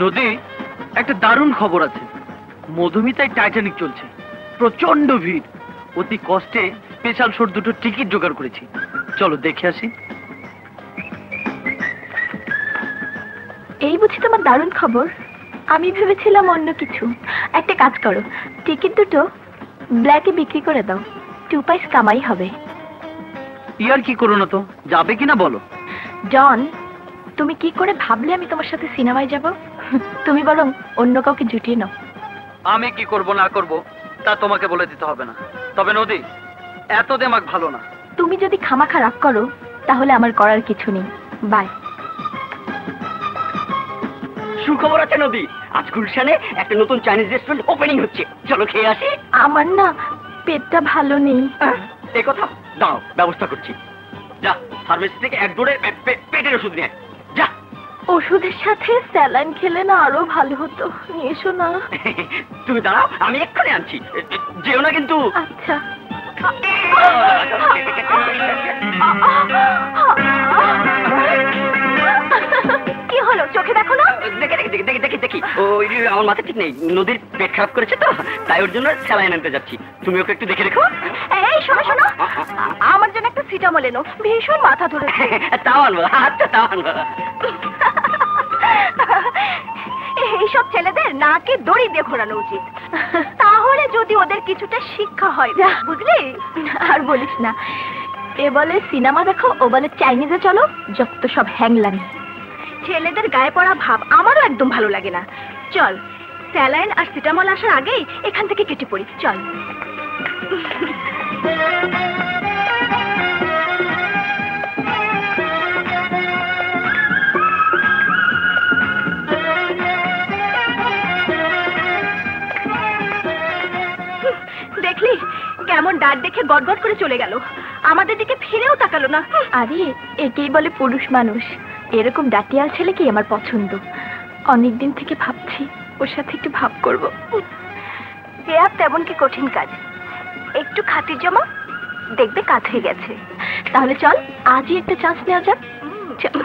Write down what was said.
নদী, একটা দারুণ খবর আছে। মধুমিতায় টাইটানিক চলছে, প্রচন্ড ভিড়। অতি কষ্টে স্পেশাল শোর দুটো টিকিট জোগাড় করেছি, চলো দেখে আসি। এই বুঝি তোমার দারুণ খবর? আমি ভেবেছিলাম অন্য কিছু। একটা কাজ করো, টিকিট দুটো ব্ল্যাকে বিক্রি করে দাও, 2 পয়সা কামাই হবে। ইয়ার কি করো না তো, যাবে কিনা বলো। জন, তুমি কি করে ভাবলে আমি তোমার সাথে সিনেমায় যাব? তুমি বরং অন্য কাউকে জুটিয়ে নাও। আমি কি করব না করব তা তোমাকে বলে দিতে হবে না। তবে নদী, এত দেমাগ ভালো না। তুমি যদি খামাখা রাগ করো তাহলে আমার করার কিছু নেই। বাই। সুখবর আছে নদী, আজ গুলশানে একটা নতুন চাইনিজ রেস্টুরেন্ট ওপেনিং হচ্ছে, চলো খেয়ে আসি। আমার না পেটটা ভালো নেই। এই কথা, দাঁড়াও ব্যবস্থা করছি। যা ফার্মেসি থেকে এক দৌড়ে পেটের ওষুধ নিয়ে যা। ওষুধের সাথে স্যালাইন খেলে না আরো ভালো হতো, নিয়ে এসো না। তুমি দাঁড়াও, আমি এক্ষুনি আনছি, যেও না কিন্তু। আচ্ছা। কি হলো, চোখে দেখো না? দেখি ওই আমার মাথা ঠিক নেই, নদীর পেট খারাপ করেছে তো, তাই ওর জন্য স্যালাইন আনতে যাচ্ছি। তুমি ওকে একটু দেখে রেখো। এই শোনো শোনো, আমার জন্য একটা সিটামল এনো, ভীষণ মাথা ধরেছে। তাও আনবো, আচ্ছা তাও আনবো। এইসব ছেলেদের নাকে দড়ি দিয়ে ঘোরানো উচিত, তাহলে যদি ওদের কিছুটা শিক্ষা হয়, বুঝলি? আর বলিস না, এ বলে সিনেমা দেখো, ও বলে চাইনিজে চলো, যত সব হ্যাংলামি। ছেলেদের গায়ে পড়া ভাব আমারও একদম ভালো লাগে না। চল, স্যালাইন আর সিটামল আসার আগেই এখান থেকে কেটে পড়ি, চল। দেখলি কেমন ডাক দেখে গড়গড় করে চলে গেল, আমাদের দিকে ফিরেও তাকালো না। আরে একেই বলে পুরুষ মানুষ, এরকম ডাটিয়াল ছেলে কি আমার পছন্দ। অনেকদিন থেকে ভাবছি ওর সাথে একটু ভাব করব। এ আর তেমন কি কঠিন কাজ, একটু খাতির জমা, দেখবে কাজ হয়ে গেছে। তাহলে চল আজই একটা চান্স নেওয়া যাক। চল।